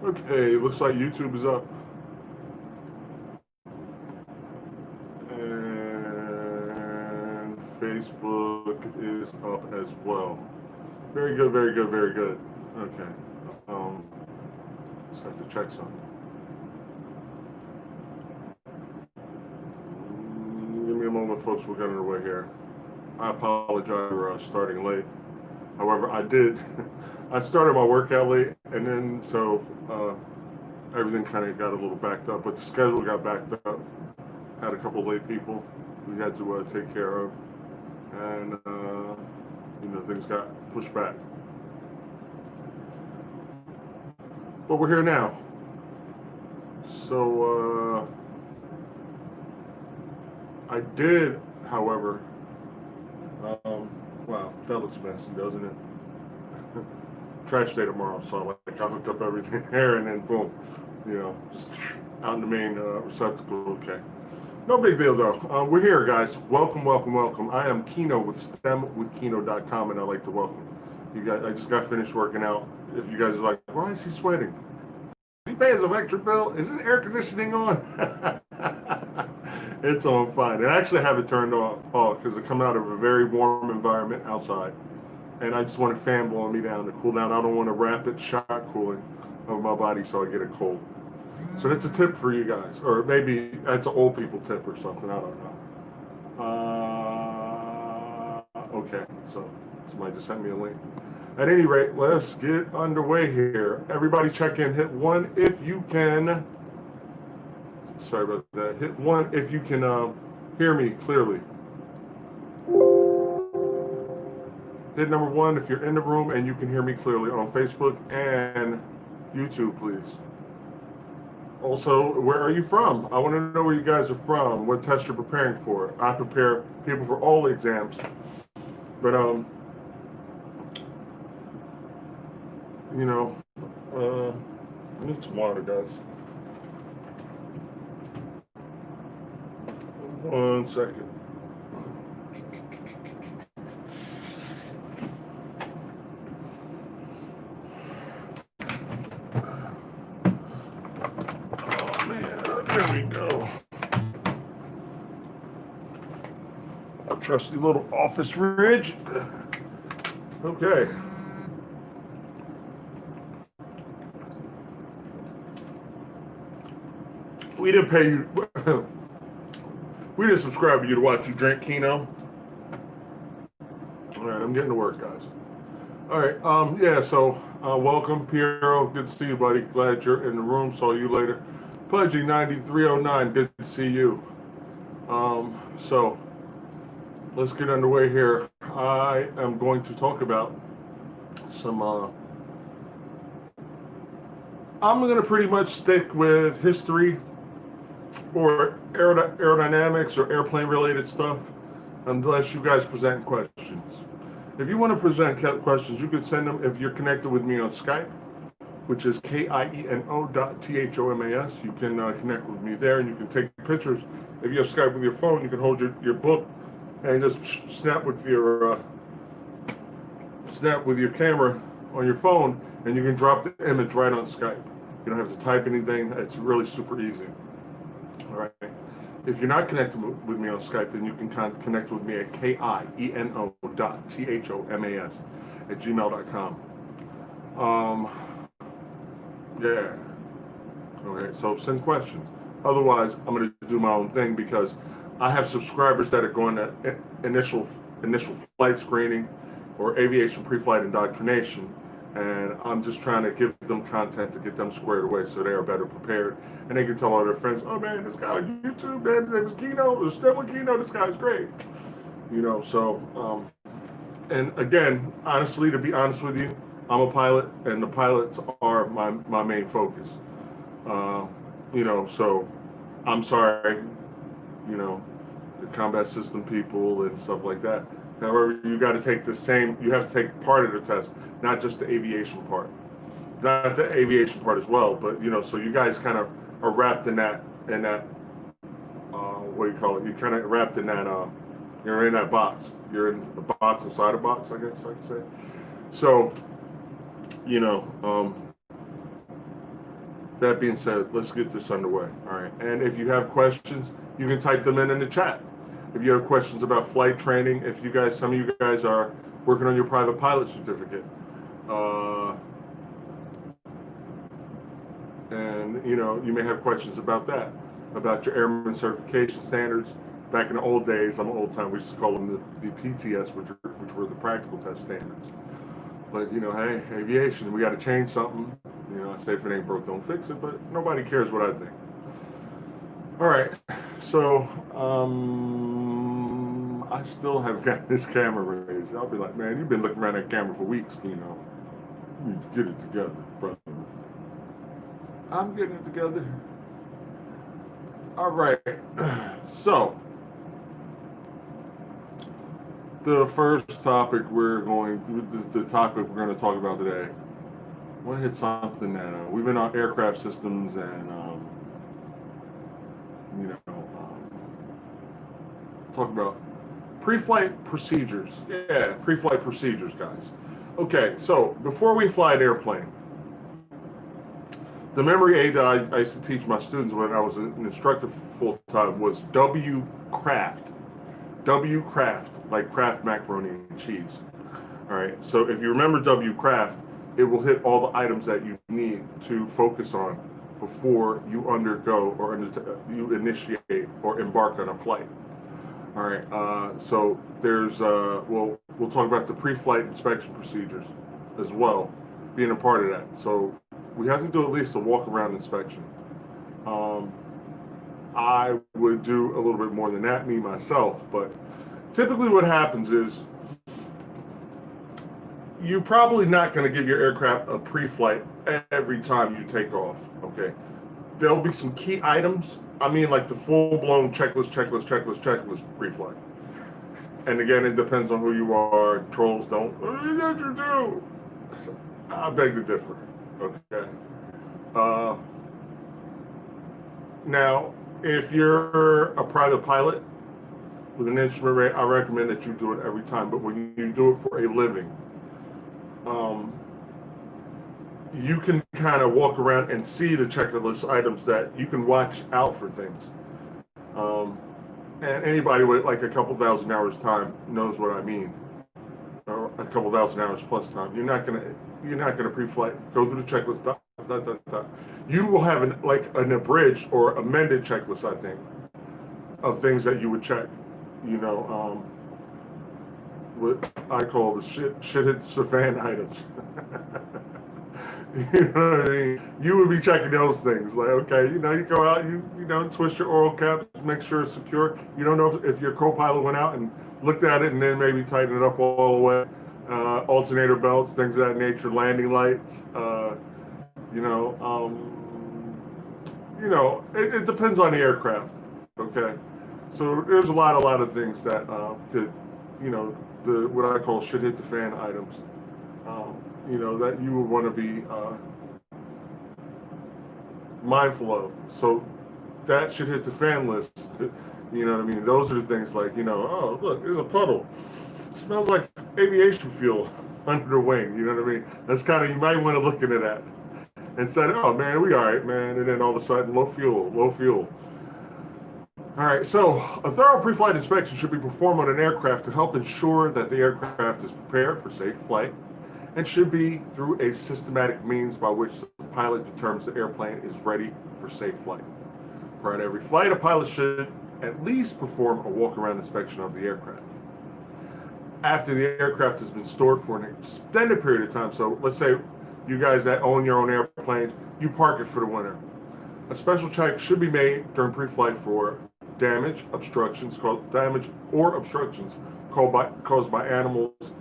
Okay, looks like YouTube is up. And Facebook is up as well. Very good, very good, very good. Okay. Um, just have to check something. Give me a moment, folks. We're getting underway here. I apologize for starting late. However, I did. I started my workout late, and then everything kind of got a little backed up. But the schedule got backed up. Had a couple late people we had to take care of, and things got pushed back. But we're here now. So I did, however. Wow, that looks messy, doesn't it? Trash day tomorrow, so I hooked up everything here, and then boom, just out in the main receptacle. Okay, no big deal though. We're here, guys. Welcome, welcome, welcome. I am Kino with STEMwithKino.com, and I'd like to welcome you guys. I just got finished working out. If you guys are like, why is he sweating? He pays his electric bill. Is his air conditioning on? It's on fine. And I actually have it turned on because I come out of a very warm environment outside, and I just want a fan blowing me down to cool down. I don't want a rapid shock cooling of my body so I get a cold. So that's a tip for you guys, or maybe that's an old people tip or something. I don't know. Okay, so somebody just sent me a link. At any rate, let's get underway here. Everybody check in. Hit 1 if you can. Sorry about that. Hit 1 if you can hear me clearly. Hit number 1 if you're in the room and you can hear me clearly on Facebook and YouTube, please. Also, where are you from? I want to know where you guys are from, what test you're preparing for. I prepare people for all exams. But, I need some water, guys. 1 second. Oh, man. There we go. A trusty little office fridge. Okay. We didn't pay you. We didn't subscribe to you to watch you drink, Kino. All right, I'm getting to work, guys. All right, so welcome, Piero. Good to see you, buddy. Glad you're in the room. Saw you later. Pudgy 9309, good to see you. So let's get underway here. I am going to talk about some. I'm going to pretty much stick with history or aerodynamics or airplane related stuff, unless you guys present questions. If you want to present questions, you can send them if you're connected with me on Skype, which is KIENO.THOMAS. You can connect with me there, and you can take pictures. If you have Skype with your phone, you can hold your book and just snap with your camera on your phone, and you can drop the image right on Skype. You don't have to type anything. It's really super easy. All right. If you're not connected with me on Skype, then you can connect with me at KIENO.THOMAS@gmail.com. Yeah. Okay, so send questions. Otherwise, I'm going to do my own thing because I have subscribers that are going to initial flight screening or aviation pre-flight indoctrination, and I'm just trying to give them content to get them squared away so they are better prepared, and they can tell all their friends, oh man, this guy on YouTube, man, his name is Kino, or STEM with Kino, this guy's great. And again, honestly, to be honest with you, I'm a pilot, and the pilots are my main focus. So I'm sorry, the combat system people and stuff like that. However, you got to take you have to take part of the test, not just the aviation part. Not the aviation part as well, but, so you guys kind of are wrapped in that, what do you call it? You're kind of wrapped in that, you're in that box. You're in a box inside a box, I guess I could say. So, that being said, let's get this underway. All right. And if you have questions, you can type them in the chat. If you have questions about flight training, if you guys, some of you guys are working on your private pilot certificate, and you may have questions about that, about your airman certification standards. Back in the old days, I'm old time, we used to call them the PTS, which were the practical test standards. But hey, aviation, we got to change something. I say if it ain't broke, don't fix it. But nobody cares what I think. All right, so I still have got this camera raised. I'll be like, man, you've been looking around that camera for weeks. You need to get it together, brother. I'm getting it together. All right, so the first topic the topic we're going to talk about today. I want to hit something that we've been on aircraft systems and talk about pre-flight procedures. Yeah, pre-flight procedures, guys. Okay, so before we fly an airplane, the memory aid that I used to teach my students when I was an instructor full-time was W-Craft. W-Craft, like Kraft macaroni and cheese. All right, so if you remember W-Craft, it will hit all the items that you need to focus on before you undergo or you initiate or embark on a flight. All right, so there's, we'll talk about the pre-flight inspection procedures as well, being a part of that. So we have to do at least a walk-around inspection. I would do a little bit more than that, me, myself, but typically what happens is you're probably not going to give your aircraft a pre-flight every time you take off, okay? There'll be some key items. I mean, like the full-blown checklist pre-flight. And again, it depends on who you are. Trolls don't. What did you do? I beg to differ, okay? Now, if you're a private pilot with an instrument rate, I recommend that you do it every time. But when you do it for a living, you can kind of walk around and see the checklist items that you can watch out for things. And anybody with like a couple thousand hours time knows what I mean, or a couple thousand hours plus time. You're not gonna pre-flight go through the checklist. You will have an abridged or amended checklist, I think, of things that you would check. What I call the shit hits the fan items. You know what I mean? You would be checking those things. Like, okay, you go out, you twist your oil cap, make sure it's secure. You don't know if your co-pilot went out and looked at it and then maybe tighten it up all the way. Alternator belts, things of that nature, landing lights. It depends on the aircraft. Okay, so there's a lot of things that could, what I call shit hit the fan items. That you would want to be mindful of. So that should hit the fan list. You know what I mean? Those are the things like, oh, look, there's a puddle. It smells like aviation fuel under the wing. You know what I mean? That's kind of, you might want to look into that and say, oh, man, we all right, man. And then all of a sudden, low fuel. All right, so a thorough pre-flight inspection should be performed on an aircraft to help ensure that the aircraft is prepared for safe flight, and should be through a systematic means by which the pilot determines the airplane is ready for safe flight. Prior to every flight, a pilot should at least perform a walk-around inspection of the aircraft. After the aircraft has been stored for an extended period of time, so let's say you guys that own your own airplane, you park it for the winter. A special check should be made during pre-flight for damage, obstructions caused by animals,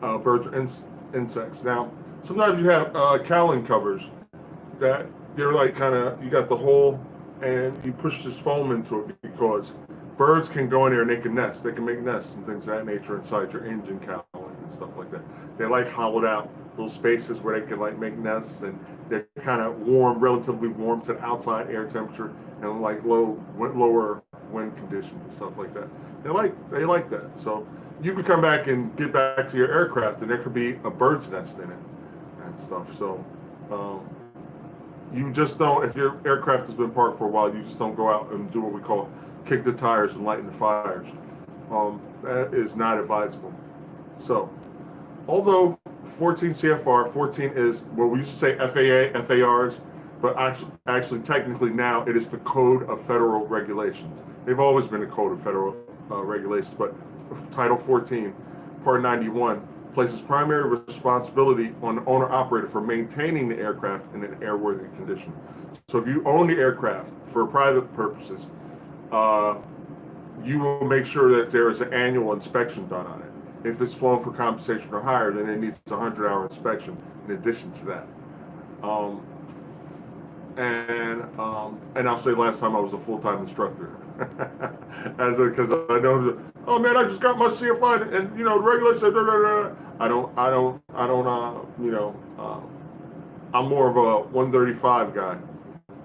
birds, or insects. Now, sometimes you have cowling covers that they're like you got the hole and you push this foam into it because birds can go in there and they can nest. They can make nests and things of that nature inside your engine cowling and stuff like that. They like hollowed out little spaces where they can make nests, and they're kind of relatively warm to the outside air temperature and lower wind conditions and stuff like that. They like that. So you could come back and get back to your aircraft and there could be a bird's nest in it and stuff. So you just don't, if your aircraft has been parked for a while, you just don't go out and do what we call kick the tires and lighten the fires. That is not advisable. So, although 14 CFR, 14 is what we used to say FAA, FARs, but actually technically now it is the Code of Federal Regulations. They've always been the Code of Federal Regulations, but Title 14, Part 91, places primary responsibility on the owner-operator for maintaining the aircraft in an airworthy condition. So if you own the aircraft for private purposes, you will make sure that there is an annual inspection done on it. If it's flown for compensation or higher, then it needs a 100-hour inspection in addition to that. And I'll say last time I was a full-time instructor, because I know, oh man, I just got my CFI, and the regulations. I'm more of a 135 guy,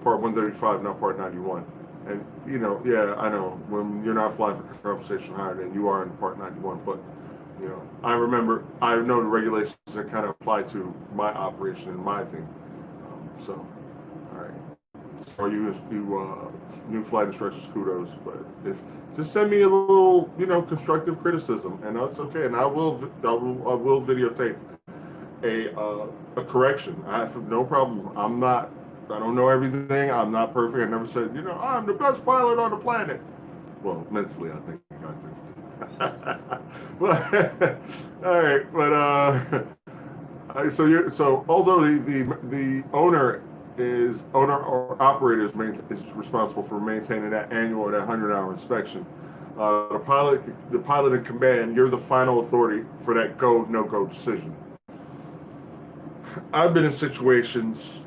Part 135, not Part 91. And I know when you're not flying for compensation higher, then you are in Part 91. But I know the regulations that kind of apply to my operation and my thing. So, all right. For you new flight instructors, kudos. But just send me a little, constructive criticism, and that's okay. And I will videotape a correction. I have no problem. I don't know everything. I'm not perfect. I never said, I'm the best pilot on the planet. Well, mentally, I think I do. But, all right. But so although the owner or operator is responsible for maintaining that annual or that 100-hour inspection, the pilot in command, you're the final authority for that go no go decision. I've been in situations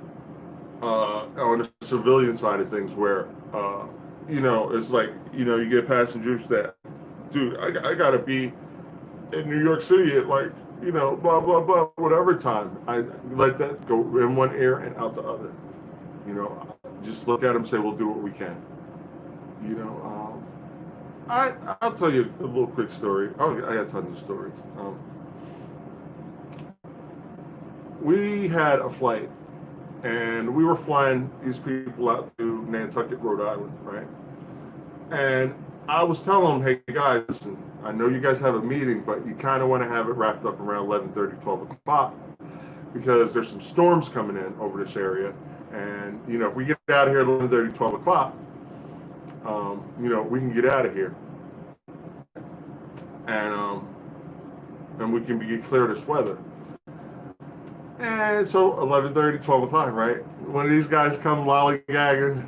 on the civilian side of things where it's like you get passengers that, dude, I gotta be in New York City at blah blah blah whatever time. I let that go in one ear and out the other. Just look at them and say, we'll do what we can. I'll tell you a little quick story. I got tons of stories. We had a flight, and we were flying these people out to Nantucket, Rhode Island, right? And I was telling them, hey guys, listen, I know you guys have a meeting, but you kind of want to have it wrapped up around 11:30, 12 o'clock, because there's some storms coming in over this area. And, if we get out of here at 11:30, 12 o'clock, we can get out of here. And we can get clear of this weather. And so 11:30, 12 o'clock, right? One of these guys come lollygagging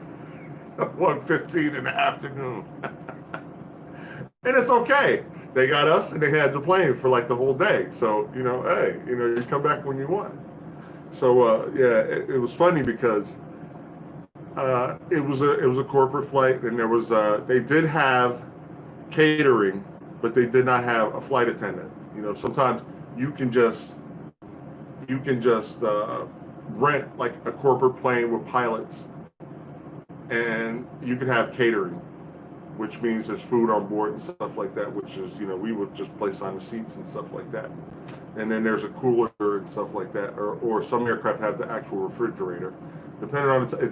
at 1:15 in the afternoon. And it's okay. They got us and they had the plane for the whole day. So, hey, you come back when you want. So, it was funny because it was a corporate flight, and there was they did have catering, but they did not have a flight attendant. Sometimes you can just rent a corporate plane with pilots, and you can have catering, which means there's food on board and stuff like that, which is, we would just place on the seats and stuff like that. And then there's a cooler and stuff like that, or some aircraft have the actual refrigerator. It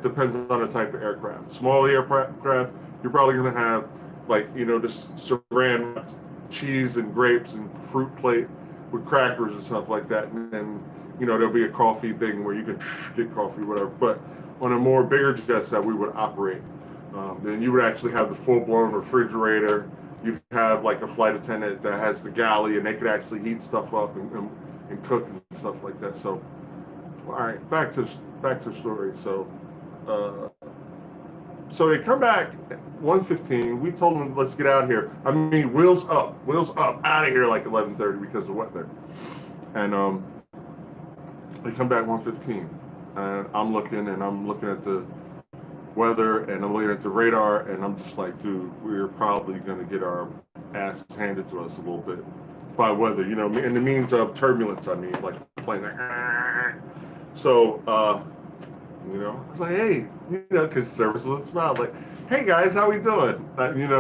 depends on the type of aircraft. Small aircraft, you're probably going to have this saran wrapped cheese and grapes and fruit plate with crackers and stuff like that. And then, there'll be a coffee thing where you can get coffee, whatever. But on a more bigger jets that we would operate, then you would actually have the full-blown refrigerator. You have a flight attendant that has the galley, and they could actually heat stuff up and cook and stuff like that. So, all right, back to the story. So they come back at 1:15. We told them, let's get out of here. I mean, wheels up, out of here 11:30 because of weather. And they come back 1:15, and I'm looking at the weather, and I'm looking at the radar, and I'm just like, dude, we're probably going to get our asses handed to us a little bit by weather, in the means of turbulence, playing So, I was like, hey, because service with a smile, hey guys, how we doing?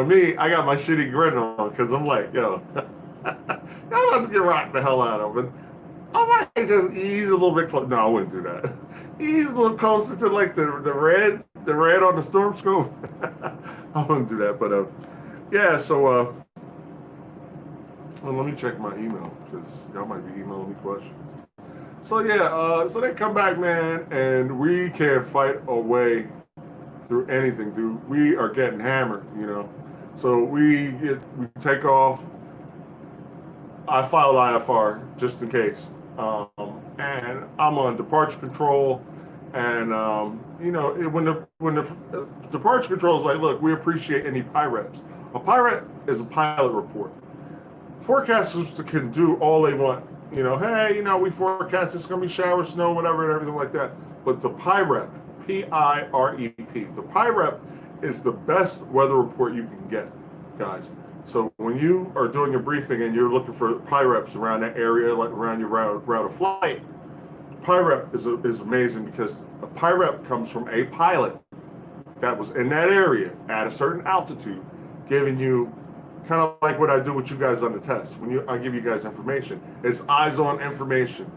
Me, I got my shitty grin on, because I'm like, yo, I'm about to get rocked the hell out of it. I might just ease a little bit closer. No, I wouldn't do that. Ease a little closer to like the red on the storm scope. I wouldn't do that, but yeah. So well, let me check my email because y'all might be emailing me questions. So yeah, so they come back, man, and we can't fight our way through anything, dude. We are getting hammered, you know. So we take off. I filed IFR just in case, and I'm on departure control, and you know when the departure control is like, look, we appreciate any PIREPs. A PIREP is a pilot report. Forecasters can do all they want. You know, hey, you know, we forecast it's going to be shower, snow, whatever, and everything like that. But the PIREP, PIREP, the PIREP is the best weather report you can get, guys. So when you are doing a briefing and you're looking for PIREPs around that area, like around your route of flight, PIREP is amazing because a PIREP comes from a pilot that was in that area at a certain altitude, giving you kind of like what I do with you guys on the test. When I give you guys information, it's eyes on information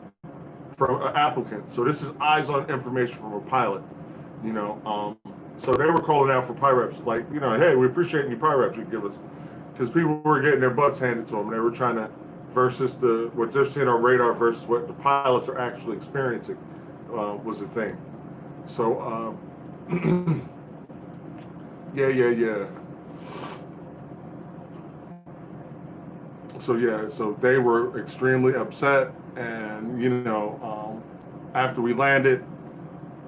from an applicant. So this is eyes on information from a pilot, you know. So they were calling out for PIREPs, like, you know, hey, we appreciate any PIREPs you give us, because people were getting their butts handed to them. They were trying to versus what they're seeing on radar versus what the pilots are actually experiencing was the thing. So yeah. So they were extremely upset, and you know, after we landed,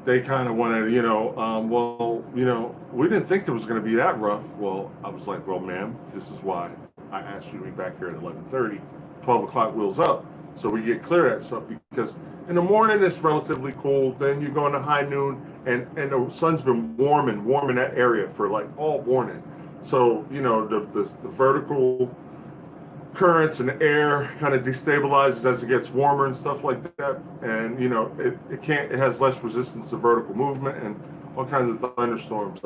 they kind of wanted, you know, well, you know, we didn't think it was going to be that rough. Well, I was like, well, ma'am, this is why I asked you to be back here at 11:30, 12 o'clock wheels up, so we get clear of that stuff, because in the morning it's relatively cool. Then you go into high noon, and the sun's been warming that area for like all morning. So you know the vertical currents and air kind of destabilizes as it gets warmer and stuff like that, and you know it has less resistance to vertical movement and all kinds of thunderstorms.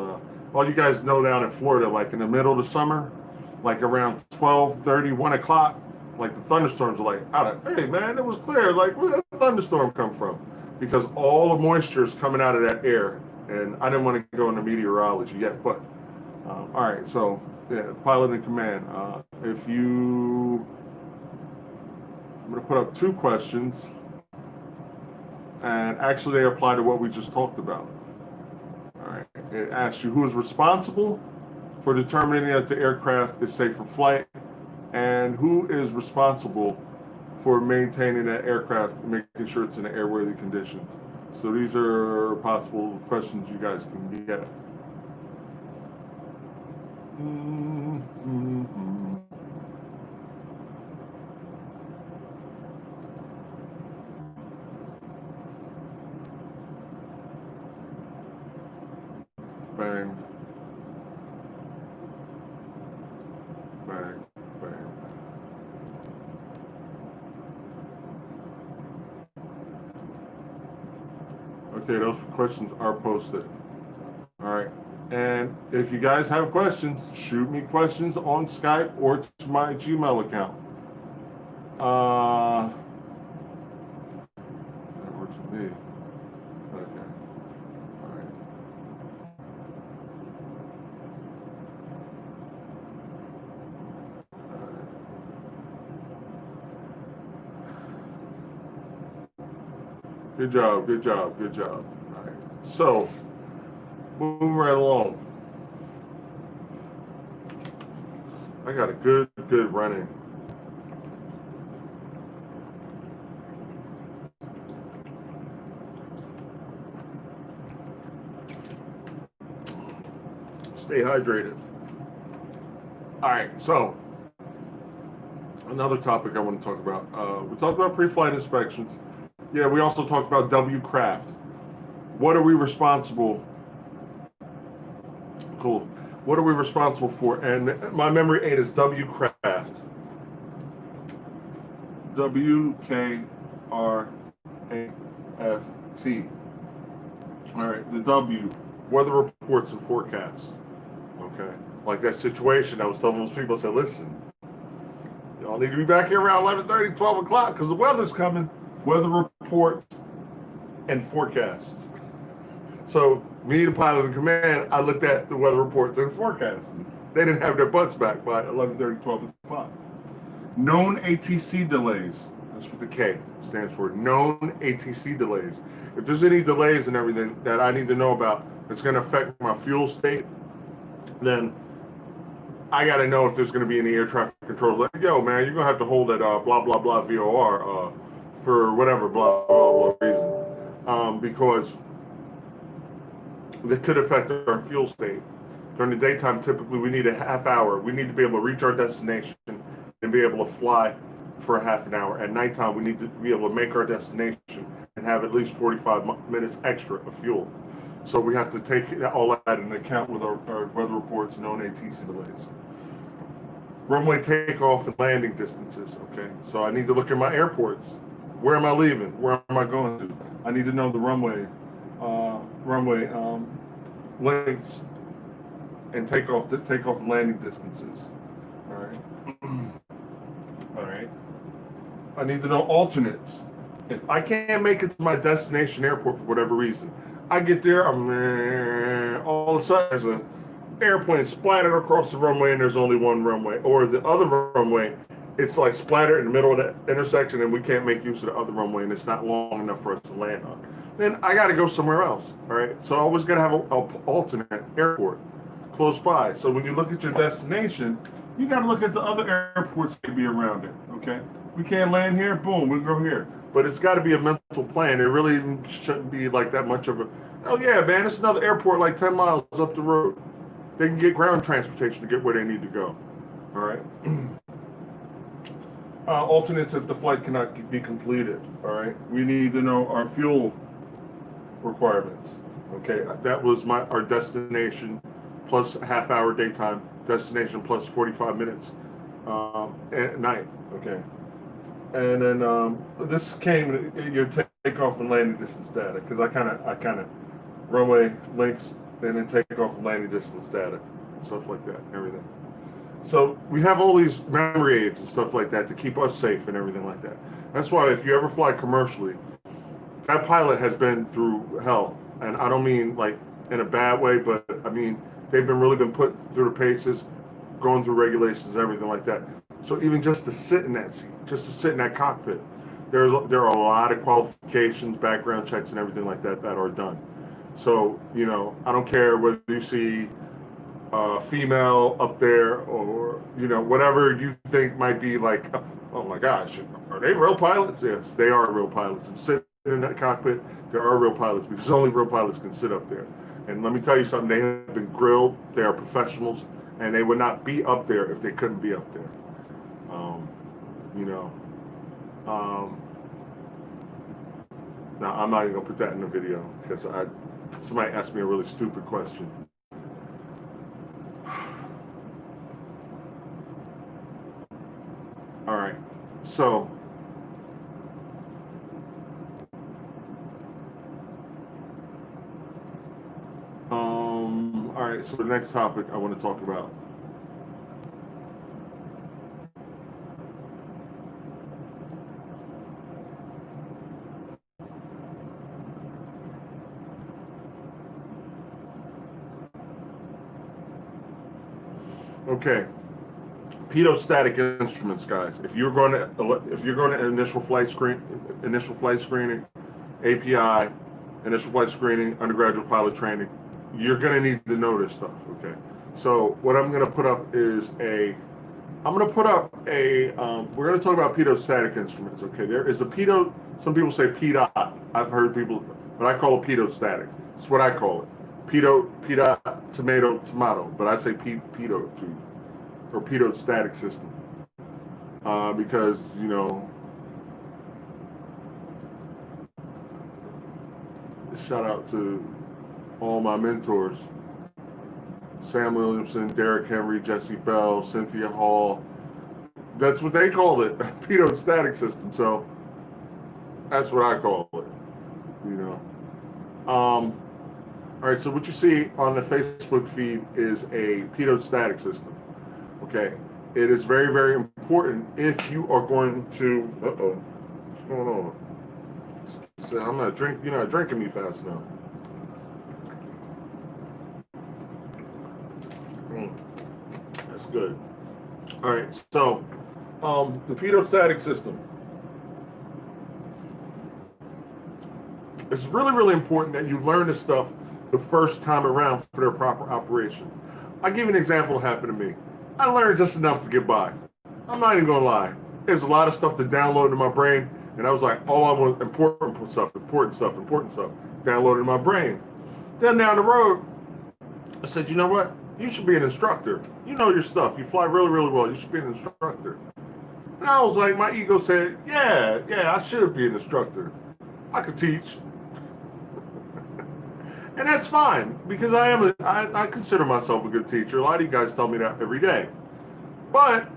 All you guys know down in Florida, like in the middle of the summer, like around 12:30, 1 o'clock, like the thunderstorms are like out of, hey man, it was clear, like where did the thunderstorm come from? Because all the moisture is coming out of that air, and I didn't want to go into meteorology yet, but all right, so yeah, pilot in command. I'm going to put up two questions, and actually they apply to what we just talked about. All right, it asks you who is responsible for determining that the aircraft is safe for flight, and who is responsible for maintaining that aircraft, making sure it's in an airworthy condition. So these are possible questions you guys can get. Bang. Bang. Bang. Okay, those questions are posted. All right. And if you guys have questions, shoot me questions on Skype or to my Gmail account. That works for me. Okay. All right. Good job. All right. So, moving right along. I got a good running. Stay hydrated. All right, so another topic I want to talk about. We talked about pre-flight inspections. Yeah, we also talked about W-craft. What are we responsible? Cool. What are we responsible for? And my memory aid is W-craft. W-K-R-A-F-T. All right, the W, weather reports and forecasts. Okay, like that situation I was telling those people, I said, listen, y'all need to be back here around 11:30, 12 o'clock because the weather's coming. weather reports, and forecasts. So me, the pilot in command, I looked at the weather reports and forecasts. They didn't have their butts back by 11:30, 12 o'clock. Known ATC delays. That's what the K stands for. Known ATC delays. If there's any delays and everything that I need to know about that's going to affect my fuel state, then I got to know if there's going to be any air traffic control. Like, yo, man, you're going to have to hold at blah, blah, blah VOR for whatever blah, blah, blah reason. Because that could affect our fuel state. During the daytime, typically we need a half hour. We need to be able to reach our destination and be able to fly for a half an hour. At nighttime, we need to be able to make our destination and have at least 45 minutes extra of fuel. So we have to take all that into account with our weather reports, known ATC delays. Runway takeoff and landing distances, okay? So I need to look at my airports. Where am I leaving? Where am I going to? I need to know the runway lengths and takeoff and landing distances. All right. All right. I need to know alternates. If I can't make it to my destination airport for whatever reason, I get there, all of a sudden there's an airplane splattered across the runway and there's only one runway. Or the other runway, it's like splattered in the middle of the intersection and we can't make use of the other runway and it's not long enough for us to land on. Then I got to go somewhere else. All right. So I always got to have an alternate airport close by. So when you look at your destination, you got to look at the other airports that be around it. Okay. We can't land here. Boom. We go here. But it's got to be a mental plan. It really shouldn't be like that much of a, oh yeah, man, it's another airport like 10 miles up the road. They can get ground transportation to get where they need to go. All right. Alternates if the flight cannot be completed. All right. We need to know our fuel requirements. Okay. That was our destination plus a half hour daytime, destination plus 45 minutes at night. Okay. And then this came your takeoff and landing distance data, because I kind of runway lengths and then takeoff and landing distance data, stuff like that, everything. So we have all these memory aids and stuff like that to keep us safe and everything like that. That's why if you ever fly commercially, that pilot has been through hell, and I don't mean like in a bad way, but I mean they've really been put through the paces, going through regulations, everything like that. So even just to sit in that seat, just to sit in that cockpit, there are a lot of qualifications, background checks, and everything like that that are done. So, you know, I don't care whether you see a female up there or, you know, whatever you think might be like, oh my gosh, are they real pilots? Yes, they are real pilots. If sitting in that cockpit, there are real pilots because only real pilots can sit up there. And let me tell you something, they have been grilled, they are professionals, and they would not be up there if they couldn't be up there. You know, now I'm not even gonna put that in the video because somebody asked me a really stupid question. All right, so all right, so the next topic I want to talk about. Okay, Pitot-Static Instruments, guys. If you're going to initial flight screening, API, initial flight screening, undergraduate pilot training, you're going to need to know this stuff. Okay, so what I'm going to put up is we're going to talk about Pitot-Static Instruments. Okay, there is a Pitot. Some people say Pitot. I've heard people, but I call it Pitot-Static. It's what I call it. Pitot, tomato, but I say Pitot too, or Pitot-Static System, because, you know, shout out to all my mentors, Sam Williamson, Derek Henry, Jesse Bell, Cynthia Hall. That's what they call it, Pitot-Static System. So that's what I call it, you know. All right, so what you see on the Facebook feed is a Pitot-Static System. Okay, it is very, very important if you are going to. What's going on? said, I'm not drinking. You're not drinking me fast enough. That's good. All right, so the Pitot-Static System. It's really, really important that you learn this stuff the first time around for their proper operation. I'll give you an example that happened to me. I learned just enough to get by. I'm not even gonna lie. There's a lot of stuff to download in my brain, and I was like, all I want, important stuff, downloaded in my brain. Then down the road, I said, you know what? You should be an instructor. You know your stuff. You fly really, really well. You should be an instructor. And I was like, my ego said, yeah, I should be an instructor. I could teach. And that's fine, because I consider myself a good teacher. A lot of you guys tell me that every day. But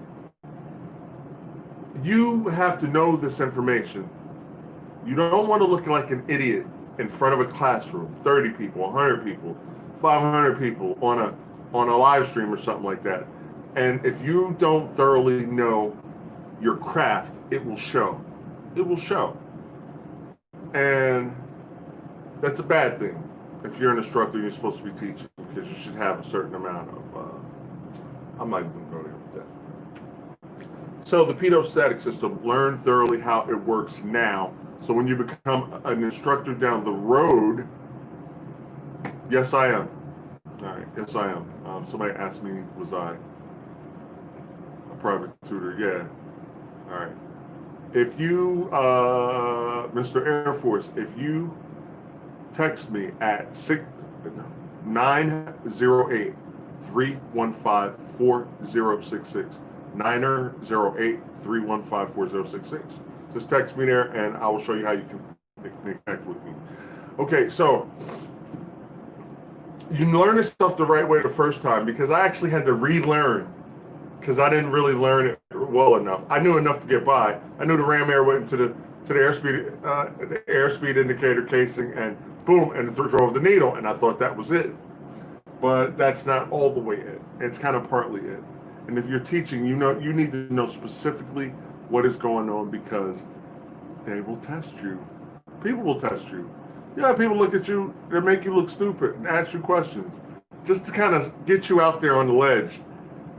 you have to know this information. You don't want to look like an idiot in front of a classroom, 30 people, 100 people, 500 people on a live stream or something like that. And if you don't thoroughly know your craft, it will show. It will show. And that's a bad thing. If you're an instructor, you're supposed to be teaching, because you should have a certain amount of, I'm not even going to go there with that. So the Pitot-Static System, learn thoroughly how it works now. So when you become an instructor down the road, yes, I am. All right, yes, I am. Somebody asked me, was I a private tutor? Yeah. All right. If you, Mr. Air Force, if you text me at 908-315-4066. 908-315-4066. Just text me there and I will show you how you can connect with me. Okay, so you learn this stuff the right way the first time, because I actually had to relearn, because I didn't really learn it well enough. I knew enough to get by. I knew the ram air went into the airspeed indicator casing, and boom, and it drove the needle, and I thought that was it. But that's not all the way it. It's kind of partly it. And if you're teaching, you need to know specifically what is going on, because they will test you. People will test you. You have people look at you, they make you look stupid and ask you questions just to kind of get you out there on the ledge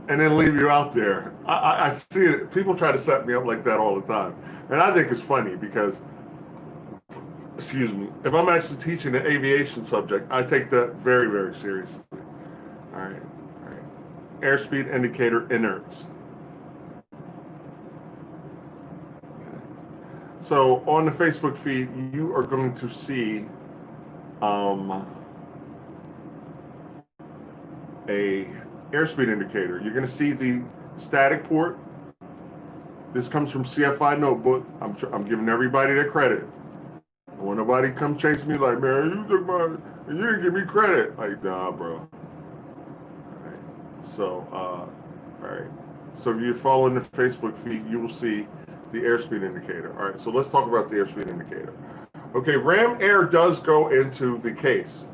and then leave you out there. I see it. People try to set me up like that all the time. And I think it's funny because, excuse me, if I'm actually teaching an aviation subject, I take that very, very seriously. All right. Airspeed indicator inerts. Okay. So on the Facebook feed, you are going to see a airspeed indicator. You're going to see the static port. This comes from CFI Notebook. I'm giving everybody their credit. I want nobody come chase me like, man, you didn't give me credit. Like, nah, bro. All right. So, all right. So if you're following the Facebook feed, you will see the airspeed indicator. All right. So let's talk about the airspeed indicator. Okay. Ram air does go into the case,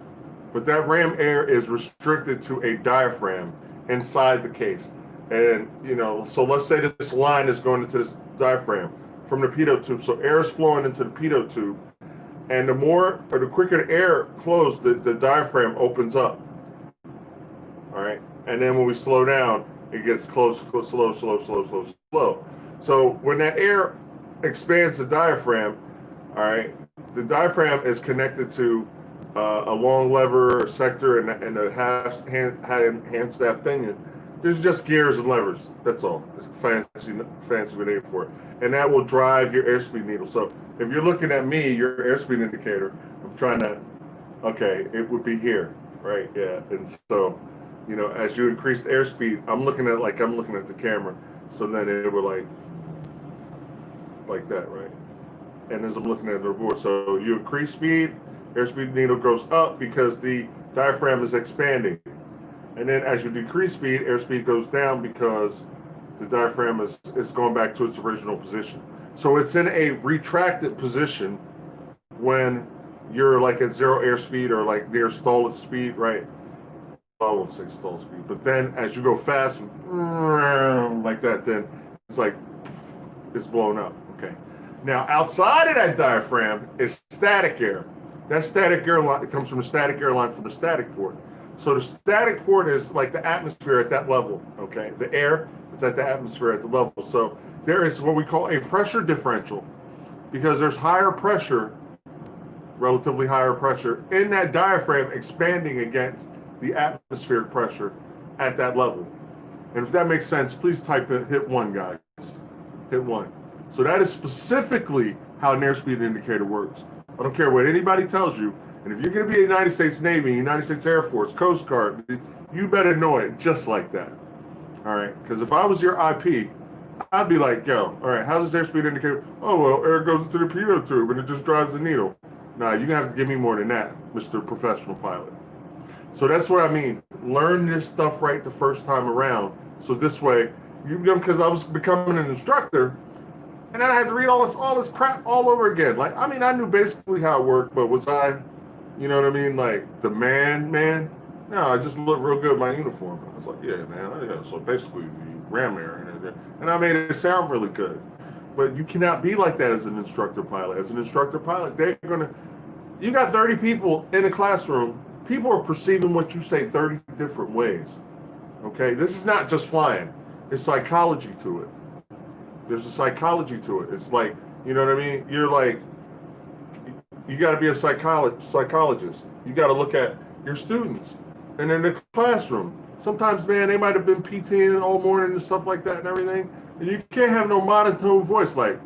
but that ram air is restricted to a diaphragm inside the case. And, so let's say that this line is going into this diaphragm from the pitot tube. So air is flowing into the pitot tube. And the quicker the air flows, the diaphragm opens up. All right. And then when we slow down, it gets slow. So when that air expands the diaphragm, all right, the diaphragm is connected to a long lever sector and a hand staff pinion. There's just gears and levers. That's all. It's fancy name for it. And that will drive your airspeed needle. So if you're looking at me, your airspeed indicator, I'm trying to, okay, it would be here, right? Yeah. And so, as you increase the airspeed, I'm looking at the camera. So then it would like that, right? And as I'm looking at the board, so you increase speed, airspeed needle goes up because the diaphragm is expanding. And then as you decrease speed, airspeed goes down because the diaphragm is going back to its original position. So it's in a retracted position when you're like at zero airspeed or like near stall speed, right? I won't say stall speed, but then as you go fast, like that, then it's like, it's blown up, okay? Now, outside of that diaphragm is static air. That static air line comes from the static air line from the static port. So the static port is like the atmosphere at that level, okay? The air is at the atmosphere at the level. So there is what we call a pressure differential because there's higher pressure, relatively higher pressure, in that diaphragm expanding against the atmospheric pressure at that level. And if that makes sense, please type in hit 1, guys. Hit 1. So that is specifically how an airspeed indicator works. I don't care what anybody tells you. And if you're going to be a United States Navy, United States Air Force, Coast Guard, you better know it just like that. All right? Because if I was your IP, I'd be like, yo, all right, how's this airspeed indicator? Oh, well, air goes into the pitot tube and it just drives the needle. Nah, you're going to have to give me more than that, Mr. Professional Pilot. So that's what I mean. Learn this stuff right the first time around. So this way, because I was becoming an instructor, and then I had to read all this crap all over again. Like, I mean, I knew basically how it worked, but was I, you know what I mean, like the man? No, I just looked real good in my uniform. I was like, yeah, man. Yeah, so basically, the ram air, and I made it sound really good. But you cannot be like that as an instructor pilot. As an instructor pilot, you got 30 people in a classroom. People are perceiving what you say 30 different ways. Okay, this is not just flying. There's psychology to it. There's a psychology to it. It's like, you know what I mean? You're like, you got to be a psychologist. You got to look at your students. And in the classroom, sometimes, man, they might have been PTing all morning and stuff like that and everything. And you can't have no monotone voice like,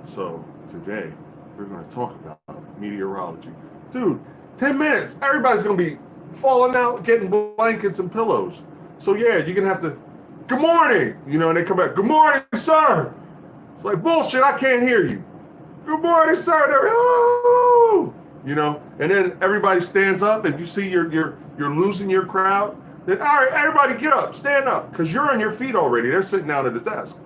so today we're going to talk about meteorology. Dude, 10 minutes, everybody's going to be falling out, getting blankets and pillows. So yeah, you're going to have to, good morning, you know, and they come back, good morning, sir. It's like, bullshit, I can't hear you. Good morning, sir. Oh! You know, and then everybody stands up. If you see you're losing your crowd, then all right, everybody get up, stand up, because you're on your feet already. They're sitting down at the desk.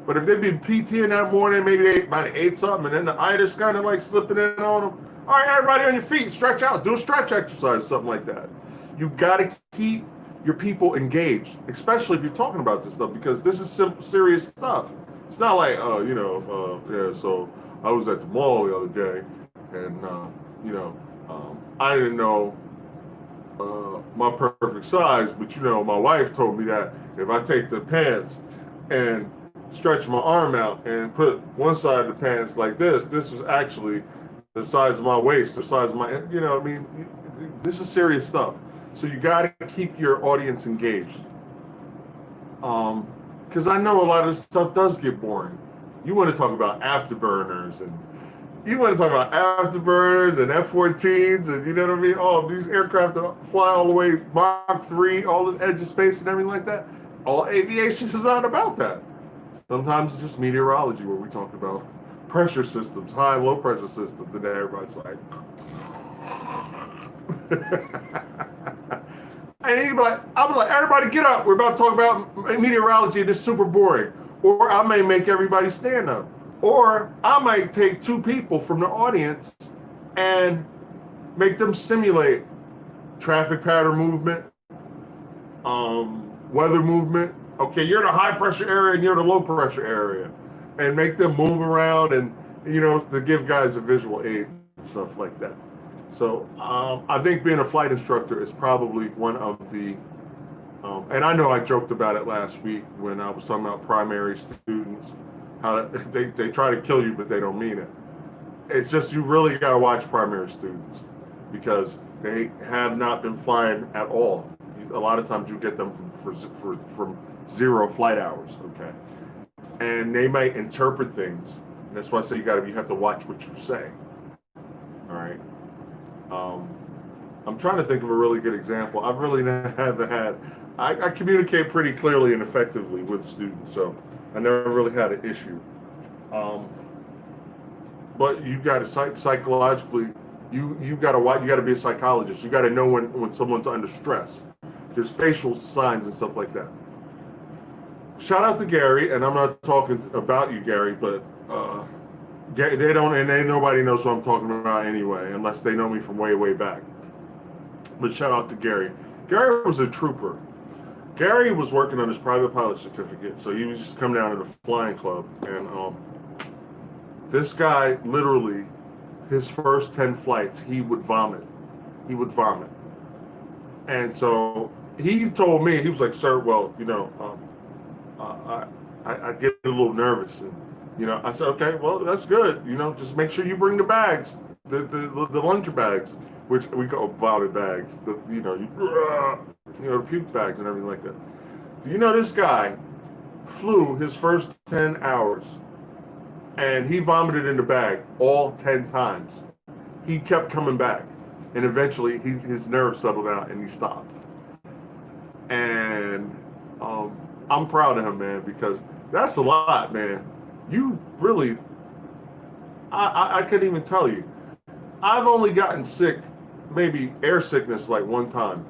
But if they've been PTing that morning, maybe they might have ate something, and then the itis kind of like slipping in on them. All right, everybody on your feet, stretch out, do a stretch exercise, something like that. You got to keep your people engaged, especially if you're talking about this stuff, because this is simple, serious stuff. It's not like, yeah, so I was at the mall the other day, and, I didn't know my perfect size, but, my wife told me that if I take the pants and stretch my arm out and put one side of the pants like this was actually the size of my waist, the size of my, this is serious stuff. So you got to keep your audience engaged. Because I know a lot of this stuff does get boring. You want to talk about afterburners and F-14s and you know what I mean? Oh, these aircraft that fly all the way Mach 3, all the edge of space and everything like that. All aviation is not about that. Sometimes it's just meteorology where we talk about pressure systems, high and low pressure systems, and then everybody's like, and I'm like, everybody get up. We're about to talk about meteorology and it's super boring. Or I may make everybody stand up. Or I might take two people from the audience and make them simulate traffic pattern movement, weather movement. Okay, you're the high pressure area and you're the low pressure area. And make them move around and, to give guys a visual aid and stuff like that. So I think being a flight instructor is probably one of the, and I know I joked about it last week when I was talking about primary students, how they try to kill you, but they don't mean it. It's just you really got to watch primary students because they have not been flying at all. A lot of times you get them from 0 flight hours, okay? And they might interpret things. And that's why I say you have to watch what you say. All right. I'm trying to think of a really good example. I've really never had. I communicate pretty clearly and effectively with students, so I never really had an issue. But you got to psychologically. You got to watch. You got to be a psychologist. You got to know when someone's under stress. There's facial signs and stuff like that. Shout out to Gary, and I'm not talking about you, Gary, but nobody knows what I'm talking about anyway, unless they know me from way, way back. But shout out to Gary. Gary was a trooper. Gary was working on his private pilot certificate, so he was just coming down to the flying club, and This guy, literally, his first 10 flights, he would vomit. He would vomit. And so he told me, he was like, sir, well, I get a little nervous. And, I said, okay, well, that's good. Just make sure you bring the bags, the lunch bags, which we call vomit bags, the puke bags and everything like that. Do you know this guy flew his first 10 hours and he vomited in the bag all 10 times. He kept coming back. And eventually his nerves settled out and he stopped. And I'm proud of him, man, because that's a lot, man. You really, I couldn't even tell you. I've only gotten sick, maybe air sickness, like one time.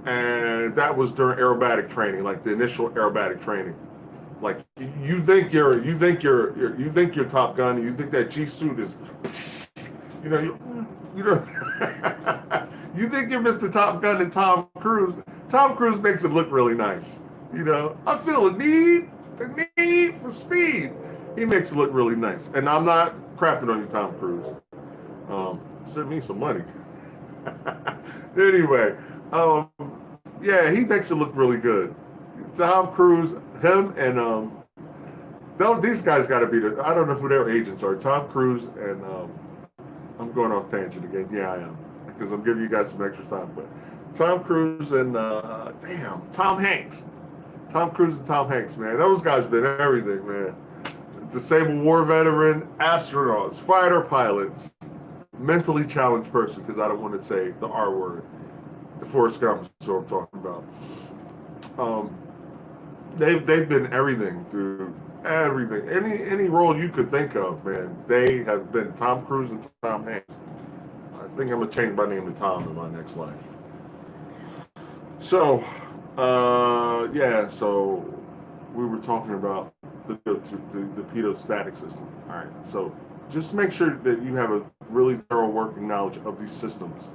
And that was during aerobatic training, like the initial aerobatic training. Like you think you're Top Gun, and you think that G suit is, you think you're Mr. Top Gun and Tom Cruise. Tom Cruise makes it look really nice. I feel the need for speed. He makes it look really nice. And I'm not crapping on you, Tom Cruise. Send me some money. Anyway, yeah, he makes it look really good. Tom Cruise, him and these guys got to be I don't know who their agents are. Tom Cruise and I'm going off tangent again. Yeah, I am, because I'm giving you guys some extra time. But Tom Cruise and Tom Hanks. Tom Cruise and Tom Hanks, man. Those guys been everything, man. Disabled war veteran, astronauts, fighter pilots, mentally challenged person, because I don't want to say the R word. The Forrest Gump is what I'm talking about. They've been everything, dude. Everything. Any role you could think of, man. They have been Tom Cruise and Tom Hanks. I think I'm going to change my name to Tom in my next life. So, so we were talking about the Pitot-Static System. All right, so just make sure that you have a really thorough working knowledge of these systems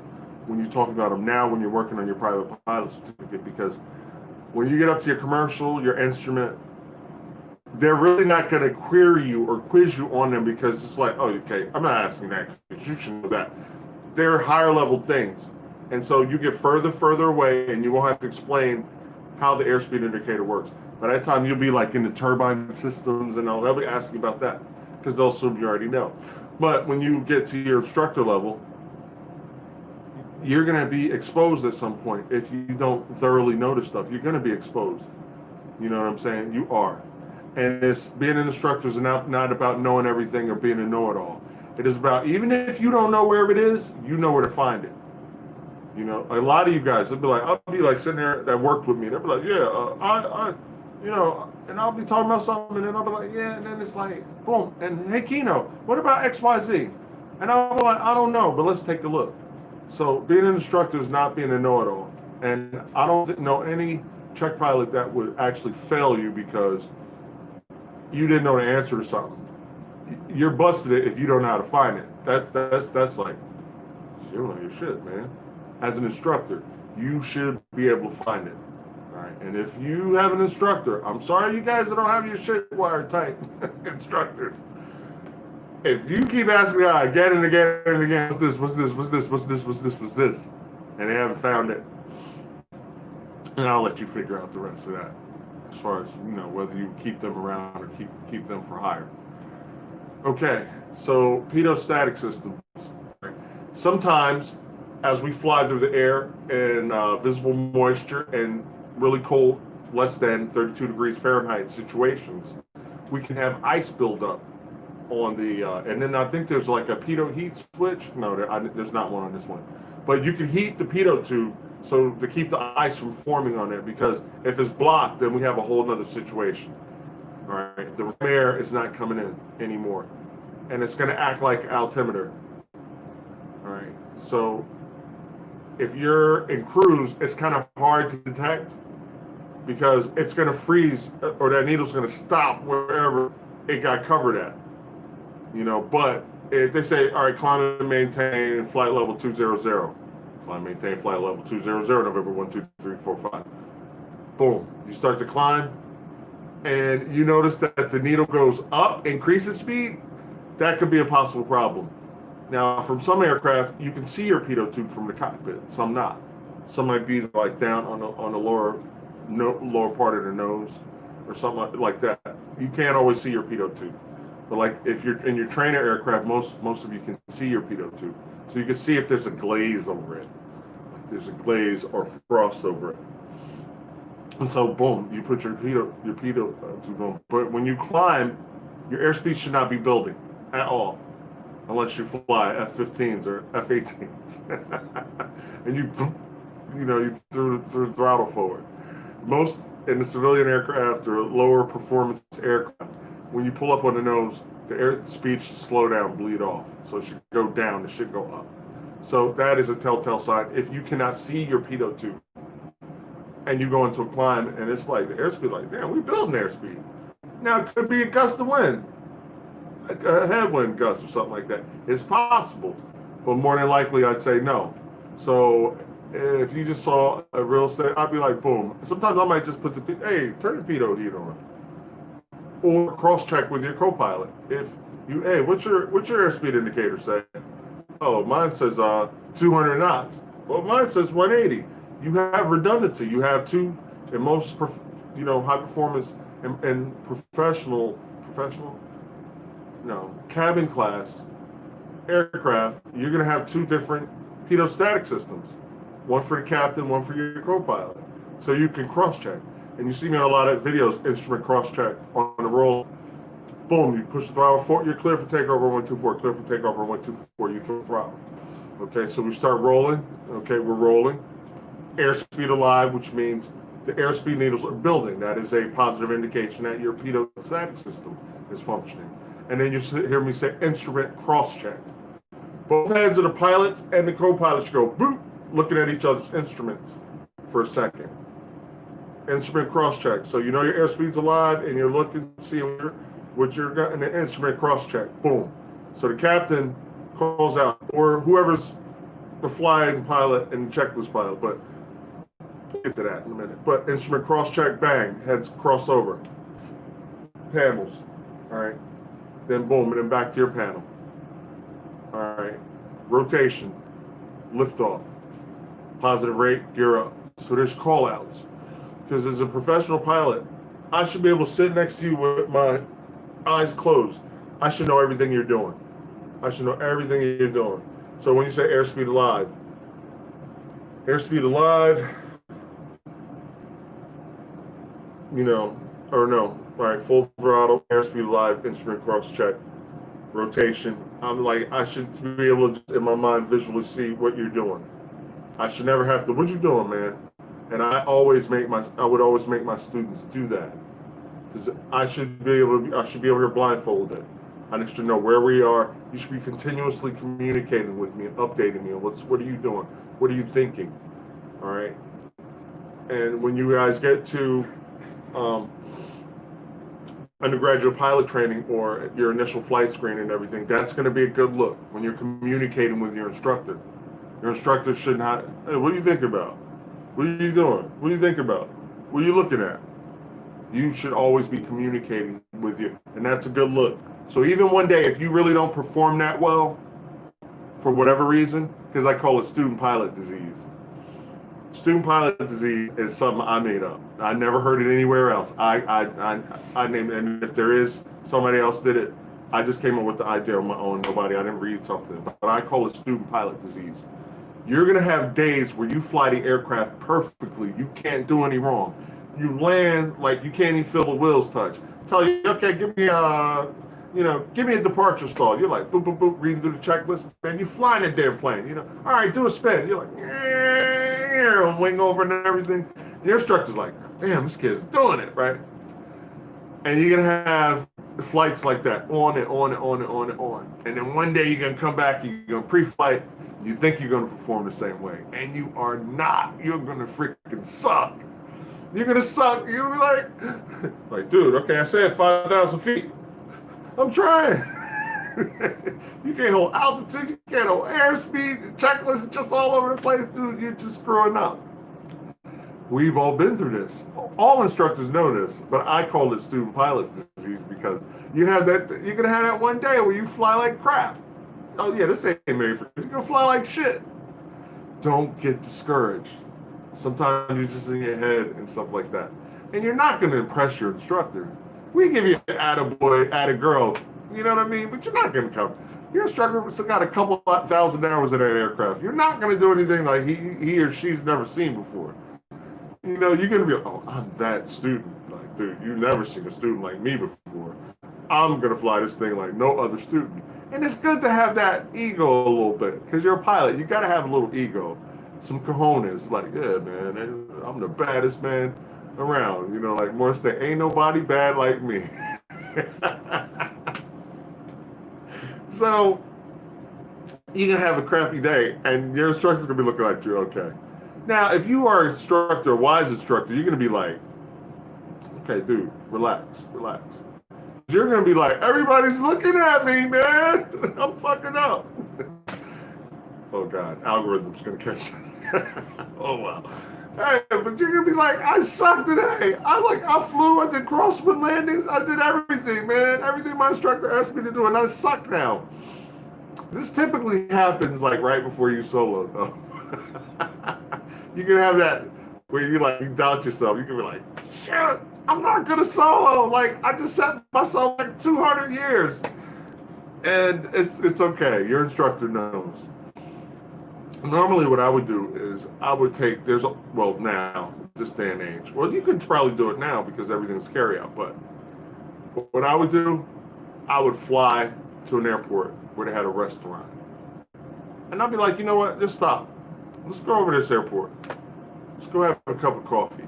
when you talk about them now when you're working on your private pilot certificate, because when you get up to your commercial, your instrument, they're really not going to query you or quiz you on them, because it's like, oh, okay, I'm not asking that because you should know that. They're higher level things. And so you get further away and you won't have to explain how the airspeed indicator works. By that time, you'll be like in the turbine systems and all. They'll be asking about that because they'll assume you already know. But when you get to your instructor level, you're going to be exposed at some point. If you don't thoroughly know this stuff, you're going to be exposed. You know what I'm saying? You are. And it's being an instructor is not about knowing everything or being a know-it-all. It is about, even if you don't know where it is, you know where to find it. A lot of you guys, I'll be like sitting there that worked with me. They'll be like, yeah, and I'll be talking about something, and then I'll be like, yeah, and then it's like, boom, and hey, Kino, what about XYZ? And I'll be like, I don't know, but let's take a look. So being an instructor is not being a know-it-all. And I don't know any check pilot that would actually fail you because you didn't know the answer to something. You're busted it if you don't know how to find it. That's like, you don't know your shit, man. As an instructor, you should be able to find it. All right. And if you have an instructor, I'm sorry, you guys that don't have your shit wired tight, instructor. If you keep asking again and again and again, what's this, and they haven't found it, then I'll let you figure out the rest of that. As far as, whether you keep them around or keep them for hire. Okay, so Pitot-Static System. Sometimes, as we fly through the air in visible moisture and really cold, less than 32 degrees Fahrenheit situations, we can have ice build up on the, and then I think there's like a pitot heat switch. No, there's not one on this one. But you can heat the pitot tube so to keep the ice from forming on it, because if it's blocked, then we have a whole nother situation. All right, the air is not coming in anymore, and it's going to act like altimeter. All right, so if you're in cruise, it's kind of hard to detect because it's going to freeze, or that needle's going to stop wherever it got covered at. But if they say, all right, climb and maintain flight level 200, climb, maintain flight level 200, November 1, 2, 3, 4, 5. Boom. You start to climb, and you notice that the needle goes up, increases speed. that could be a possible problem. Now, from some aircraft, you can see your pitot tube from the cockpit. Some not. Some might be like down on the lower part of the nose, or something like that. You can't always see your pitot tube. But like if you're in your trainer aircraft, most of you can see your pitot tube, so you can see if there's a glaze over it, like there's a glaze or frost over it. And so, boom, you put your pitot tube on. But when you climb, your airspeed should not be building at all, unless you fly F-15s or F-18s, and you threw the throttle forward. Most in the civilian aircraft or lower performance aircraft, when you pull up on the nose, the airspeed should slow down, bleed off. So it should go down, it should go up. So that is a telltale sign. If you cannot see your pitot tube and you go into a climb and it's like the airspeed, like, damn, we building airspeed. Now it could be a gust of wind, like a headwind gust or something like that. It's possible, but more than likely I'd say no. So if you just saw a real estate, I'd be like, boom. Sometimes I might just put hey, turn the pitot heat on. Or cross-check with your co-pilot. If you, hey, what's your airspeed indicator say? Oh, mine says 200 knots. Well, mine says 180. You have redundancy. You have two, in most, high performance and cabin class aircraft, you're going to have two different Pitot-Static systems. One for the captain, one for your co-pilot. So you can cross-check. And you see me on a lot of videos, instrument cross-check on the roll. Boom, you push the throttle forward, you're clear for takeoff on 124, clear for takeoff on 124, you throw the throttle. Okay, so we start rolling. Okay, we're rolling. Airspeed alive, which means the airspeed needles are building. That is a positive indication that your Pitot-Static system is functioning. And then you hear me say instrument cross-check. Both hands of the pilots and the co-pilot should go boop, looking at each other's instruments for a second. Instrument cross-check. So you know your airspeed's alive and you're looking to see what you're got in the instrument cross-check. Boom. So the captain calls out, or whoever's the flying pilot and checklist pilot, but we'll get to that in a minute. But instrument cross-check, bang, heads cross over. Panels. All right. Then boom, and then back to your panel. All right. Rotation. Liftoff. Positive rate, gear up. So there's call-outs. Because as a professional pilot, I should be able to sit next to you with my eyes closed. I should know everything you're doing. I should know everything you're doing. So when you say airspeed alive, all right, full throttle, airspeed alive, instrument cross-check, rotation. I'm like, I should be able to, just in my mind, visually see what you're doing. I should never have to, what you doing, man? And I would always make my students do that, because I should be able here blindfolded. I should know where we are. You should be continuously communicating with me and updating me on what are you doing, what are you thinking, all right. And when you guys get to undergraduate pilot training or your initial flight screen and everything, that's going to be a good look when you're communicating with your instructor. Your instructor should not, hey, what do you think about? What are you doing? What do you think about? What are you looking at? You should always be communicating with you, and that's a good look. So even one day, if you really don't perform that well, for whatever reason, because I call it student pilot disease. Student pilot disease is something I made up. I never heard it anywhere else. I named it, and if there is somebody else did it, I just came up with the idea on my own. I didn't read something, but I call it student pilot disease. You're going to have days where you fly the aircraft perfectly. You can't do any wrong. You land like you can't even feel the wheels touch. Tell you, okay, give me a departure stall. You're like, boop, boop, boop, reading through the checklist. Man, you flying that damn plane. All right, do a spin. You're like, wing over and everything. Your instructor's like, damn, this kid's doing it, right? And you're going to have the flights like that, on and on and on and on and on. And then one day you're going to come back and you're going to pre-flight. You think you're going to perform the same way, and you are not. You're going to freaking suck. You're going to suck. You're going to be like, dude, okay, I said 5,000 feet. I'm trying. You can't hold altitude. You can't hold airspeed. Checklist is just all over the place, dude. You're just screwing up. We've all been through this. All instructors know this, but I call it student pilot's disease because you're gonna have that one day where you fly like crap. Oh yeah, this ain't made for you. You're gonna fly like shit. Don't get discouraged. Sometimes you're just in your head and stuff like that. And you're not gonna impress your instructor. We give you an attaboy, attagirl, you know what I mean? But you're not gonna come. Your instructor still got a couple thousand hours in that aircraft. You're not gonna do anything like he or she's never seen before. You know, you're gonna be like, oh, I'm that student. Like, dude, you've never seen a student like me before. I'm gonna fly this thing like no other student. And it's good to have that ego a little bit, because you're a pilot. You gotta have a little ego, some cojones. Like, yeah, man, I'm the baddest man around. You know, like Morris say, ain't nobody bad like me. So you're gonna have a crappy day, and your instructor's gonna be looking like you. Okay. Now, if you are an instructor, a wise instructor, you're going to be like, okay, dude, relax. You're going to be like, everybody's looking at me, man. I'm fucking up. Oh, God, algorithm's going to catch that. Oh, wow. Hey, but you're going to be like, I suck today. I flew, I did crosswind landings, I did everything, man. Everything my instructor asked me to do, and I suck now. This typically happens, like, right before you solo, though. You can have that where you doubt yourself. You can be like, shit, I'm not good at solo. Like, I just set myself like 200 years. And it's okay. Your instructor knows. Normally what I would do is I would take, now, this day and age. Well, you could probably do it now because everything's carry out. But what I would do, I would fly to an airport where they had a restaurant. And I'd be like, you know what, just stop. Let's go over to this airport. Let's go have a cup of coffee.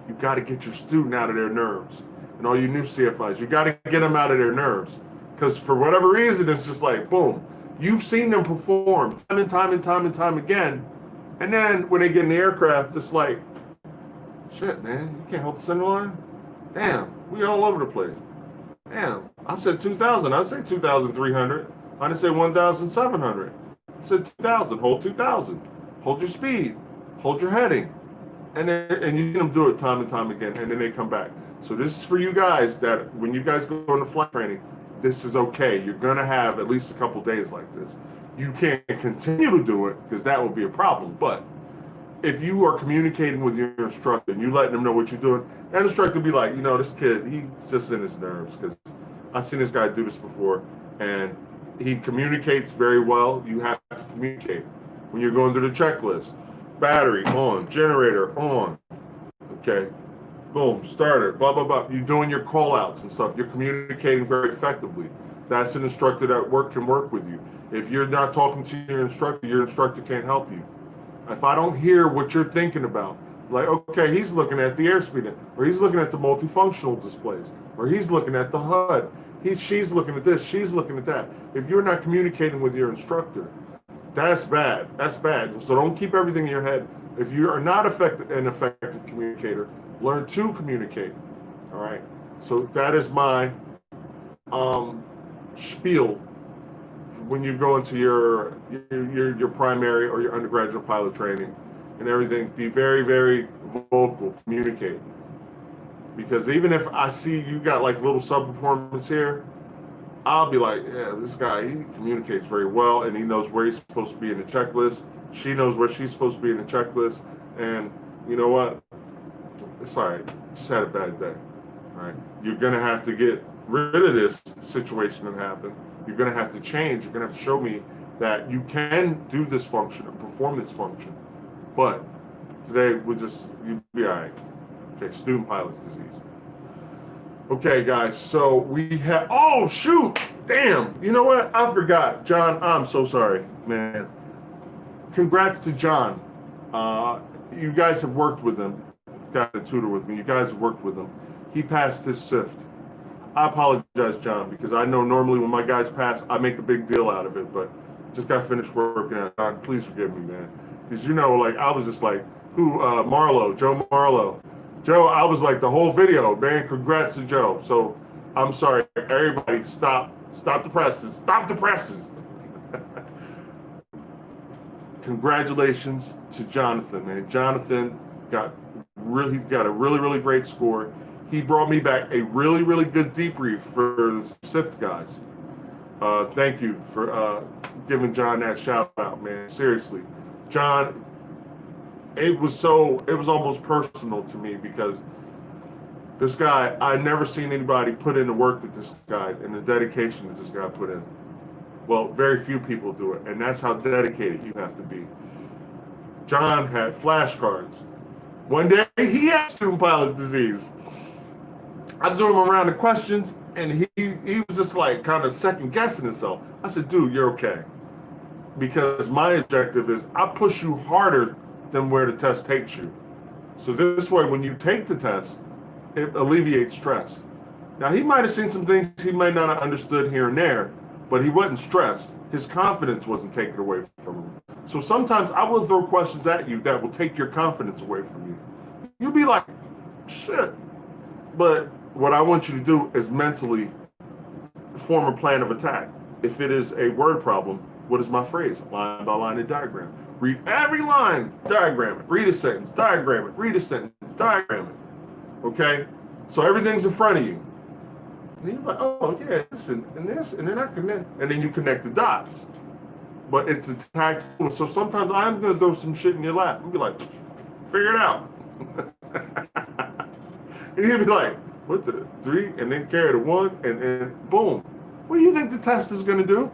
You got to get your student out of their nerves. And all you new CFIs, you got to get them out of their nerves. Because for whatever reason, it's just like, boom. You've seen them perform time and time again. And then when they get in the aircraft, it's like, shit, man, you can't hold the center line? Damn, we all over the place. Damn, I said 2,000. I said 2,300. I didn't say 1,700. I said 2,000. Hold 2,000. Hold your speed, hold your heading, and you get them do it time and time again, and then they come back. So this is for you guys that when you guys go into flight training, this is okay. You're gonna have at least a couple days like this. You can't continue to do it because that will be a problem. But if you are communicating with your instructor and you letting them know what you're doing, that instructor will be like, you know, this kid, he's just in his nerves because I've seen this guy do this before, and he communicates very well. You have to communicate. When you're going through the checklist, battery on, generator on, okay, boom, starter, blah, blah, blah. You're doing your call outs and stuff. You're communicating very effectively. That's an instructor that can work with you. If you're not talking to your instructor can't help you. If I don't hear what you're thinking about, like, okay, he's looking at the airspeed, or he's looking at the multifunctional displays, or he's looking at the HUD, she's looking at this, she's looking at that. If you're not communicating with your instructor, that's bad. That's bad. So don't keep everything in your head. If you are not an effective communicator, learn to communicate. All right. So that is my spiel when you go into your primary or your undergraduate pilot training and everything. Be very, very vocal. Communicate. Because even if I see you got like little sub-performance here, I'll be like, yeah, this guy, he communicates very well, and he knows where he's supposed to be in the checklist. She knows where she's supposed to be in the checklist. And you know what? It's all right. Just had a bad day. All right. You're going to have to get rid of this situation that happened. You're going to have to change. You're going to have to show me that you can do this function and perform this function. But today, you'll be all right. Okay, student pilot's disease. Okay, guys, so we have, oh, shoot, damn, you know what, I forgot, John, I'm so sorry, man. Congrats to John. You guys have worked with him. He's got a tutor with me. You guys have worked with him. He passed his SIFT. I apologize, John, because I know normally when my guys pass, I make a big deal out of it, but just got finished working out. John, please forgive me, man. Because, you know, like, I was just like, Joe Marlowe. Joe, I was like the whole video, man. Congrats to Joe. So I'm sorry, everybody. Stop the presses. Stop the presses. Congratulations to Jonathan, man. Jonathan got he's got a really, really great score. He brought me back a really, really good debrief for the SIFT guys. Thank you for giving John that shout out, man. Seriously, John, it was almost personal to me because this guy, I'd never seen anybody put in the work that this guy and the dedication that this guy put in. Well, very few people do it, and that's how dedicated you have to be. John had flashcards. One day, he had student pilot's disease. I threw him around the questions, and he was just like kind of second guessing himself. I said, dude, you're okay. Because my objective is I push you harder than where the test takes you. So this way, when you take the test, it alleviates stress. Now, he might have seen some things he might not have understood here and there, but he wasn't stressed. His confidence wasn't taken away from him. So sometimes I will throw questions at you that will take your confidence away from you. You'll be like, shit. But what I want you to do is mentally form a plan of attack. If it is a word problem, what is my phrase? Line by line and diagram. Read every line, diagram it. Read a sentence, diagram it. Read a sentence, diagram it. Okay? So everything's in front of you. And you're like, oh, yeah, this and this, and then I connect. And then you connect the dots. But it's a tactical. So sometimes I'm going to throw some shit in your lap and be like, figure it out. And you'll be like, what the 3? And then carry the 1, and boom. What do you think the test is going to do?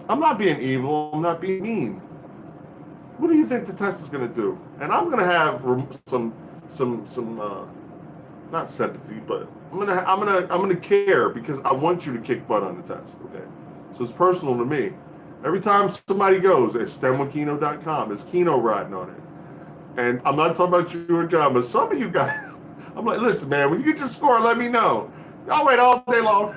I'm not being evil. I'm not being mean. What do you think the test is going to do? And I'm going to have some not sympathy, but I'm gonna care because I want you to kick butt on the test. Okay, so it's personal to me. Every time somebody goes, it's stemwithkino.com. It's Kino riding on it, and I'm not talking about you or John, but some of you guys, I'm like, listen, man, when you get your score, let me know. Y'all wait all day long.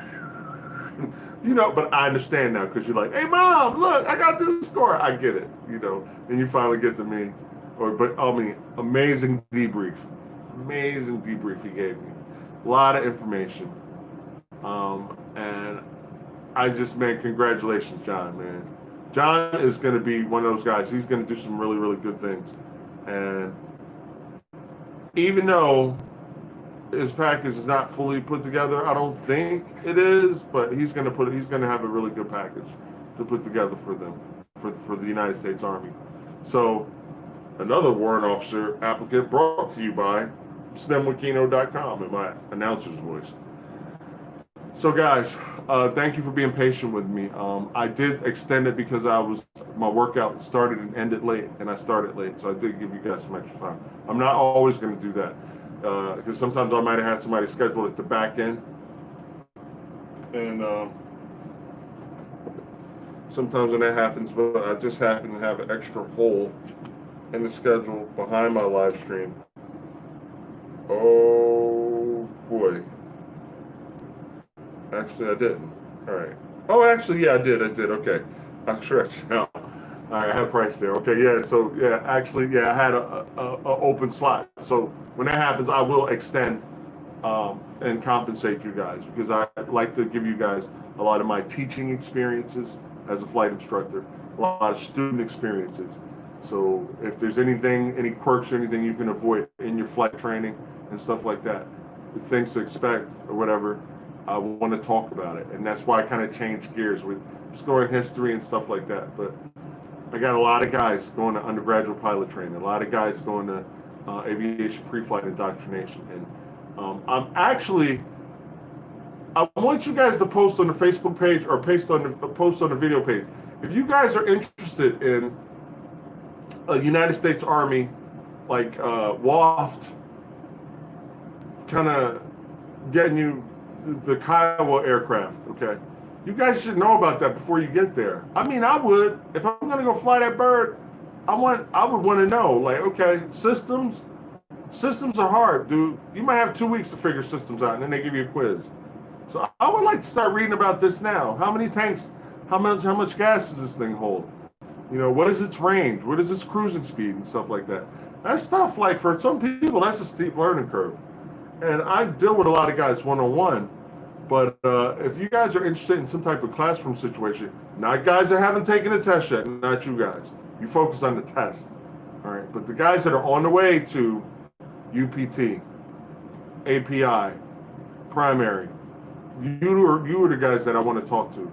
You know, but I understand now because you're like, hey, mom, look, I got this score. I get it, you know, and you finally get to me. But I mean, amazing debrief he gave me. A lot of information. And I just, man, congratulations, John, man. John is going to be one of those guys. He's going to do some really, really good things. And even though his package is not fully put together, I don't think it is, but he's going to have a really good package to put together for them, for the United States Army. So another warrant officer applicant brought to you by stemwithkino.com in my announcer's voice. So guys, thank you for being patient with me. I did extend it because my workout started and ended late, and I started late, so I did give you guys some extra time. I'm not always going to do that because sometimes I might have had somebody scheduled at the back end, and sometimes when that happens, but I just happen to have an extra hole in the schedule behind my live stream. Oh boy. Actually, I didn't. All right. Oh, actually, yeah, I did. Okay. I'm stretched out. All right, I had a price there. Okay, yeah. So, yeah, actually, yeah, I had a open slot. So when that happens, I will extend and compensate you guys because I like to give you guys a lot of my teaching experiences as a flight instructor, a lot of student experiences. So if there's anything, any quirks or anything you can avoid in your flight training and stuff like that, the things to expect or whatever, I want to talk about it. And that's why I kind of changed gears with scoring history and stuff like that. But I got a lot of guys going to undergraduate pilot training, a lot of guys going to aviation pre-flight indoctrination. And I want you guys to post on the Facebook page or post on the video page. If you guys are interested in a United States Army, like WAFT, kind of getting you the Kiowa aircraft, okay? You guys should know about that before you get there. I mean, I would. If I'm going to go fly that bird, I would want to know, like, okay, systems are hard, dude. You might have 2 weeks to figure systems out, and then they give you a quiz. So I would like to start reading about this now. How many tanks, how much gas does this thing hold? You know, what is its range? What is its cruising speed and stuff like that? That stuff, like, for some people, that's a steep learning curve. And I deal with a lot of guys one-on-one, but if you guys are interested in some type of classroom situation, not guys that haven't taken a test yet, not you guys. You focus on the test, all right? But the guys that are on the way to UPT, API, primary. You are the guys that I want to talk to.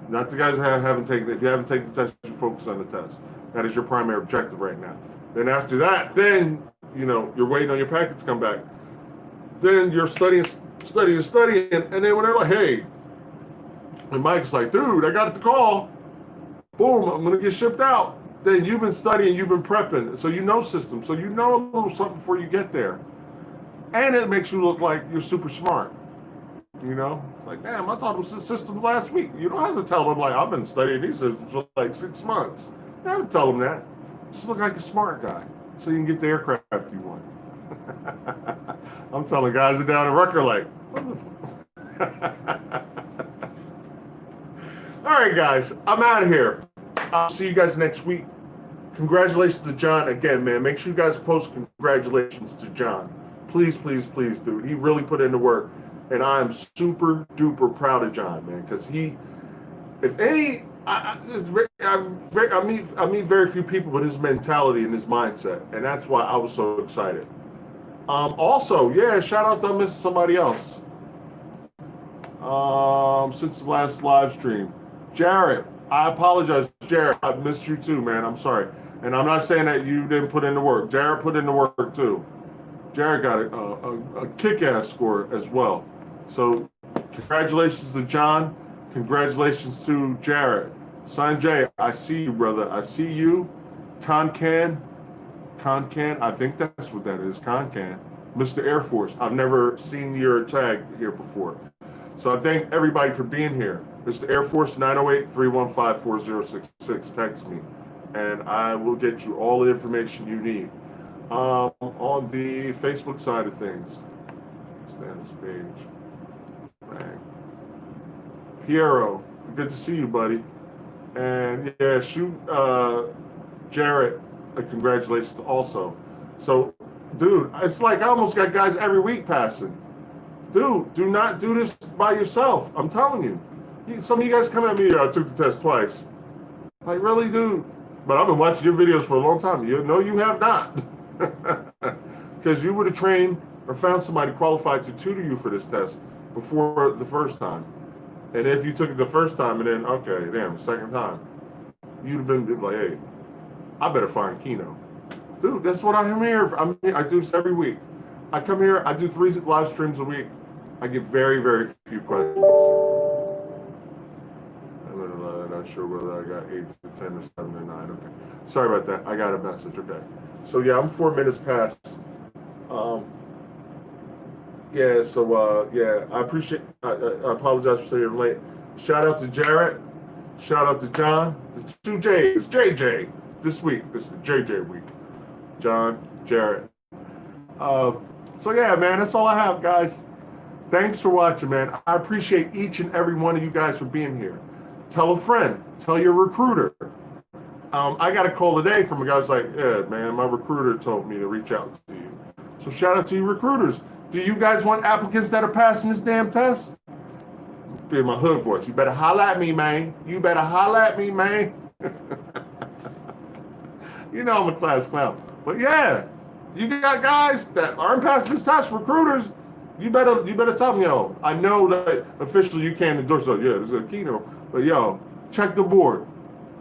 Not the guys that haven't taken it. If you haven't taken the test, you focus on the test. That is your primary objective right now. Then after that, then, you're waiting on your packet to come back. Then you're studying, and then when they're like, hey, and Mike's like, dude, I got the call. Boom, I'm going to get shipped out. Then you've been studying, you've been prepping. So you know systems. So you know a little something before you get there. And it makes you look like you're super smart. It's like, damn, I taught them systems last week. You don't have to tell them, like, I've been studying these systems for like 6 months. You don't have to tell them that. Just look like a smart guy so you can get the aircraft you want. I'm telling guys that down in Rucker, like, what the All right, guys, I'm out of here. I'll see you guys next week. Congratulations to John again, man. Make sure you guys post congratulations to John. Please, please, please, dude. He really put in the work. And I am super duper proud of John, man, because I meet very few people with his mentality and his mindset, and that's why I was so excited. Also, shout out to missing somebody else. Since the last live stream, Jared. I apologize, Jared. I missed you too, man. I'm sorry, and I'm not saying that you didn't put in the work. Jared put in the work too. Jared got a kick-ass score as well. So, congratulations to John. Congratulations to Jared. Sanjay, I see you, brother. I see you. Concan, I think that's what that is. Concan. Mr. Air Force. I've never seen your tag here before. So, I thank everybody for being here. Mr. Air Force, 908-315-4066. Text me, and I will get you all the information you need. On the Facebook side of things. Stay on this page. Bang. Piero, good to see you, buddy. And shoot Jarrett congratulations also. So, dude, it's like I almost got guys every week passing. Dude, do not do this by yourself. I'm telling you. Some of you guys come at me, I took the test twice. Like, really, dude? But I've been watching your videos for a long time. You have not. Because you would have trained or found somebody qualified to tutor you for this test before the first time. And if you took it the first time and then, okay, damn, the second time, you'd have been like, hey, I better find Kino. Dude, that's what I'm here for. I do this every week. I come here, I do 3 live streams a week. I get very, very few questions. I'm not sure whether I got 8 to 10 or 7 or 9. Okay. Sorry about that. I got a message. Okay. So, I'm 4 minutes past. I appreciate, I apologize for saying late. Shout out to Jarrett. Shout out to John. The 2 J's, JJ, this week. This is the JJ week. John, Jarrett. Man, that's all I have, guys. Thanks for watching, man. I appreciate each and every one of you guys for being here. Tell a friend. Tell your recruiter. I got a call today from a guy who's like, yeah, man, my recruiter told me to reach out to you. So shout out to you recruiters. Do you guys want applicants that are passing this damn test? Be in my hood voice. You better holler at me, man. You better holler at me, man. I'm a class clown. But you got guys that aren't passing this test, recruiters. You better tell them, I know that officially you can't endorse it. This is a Kino. But check the board.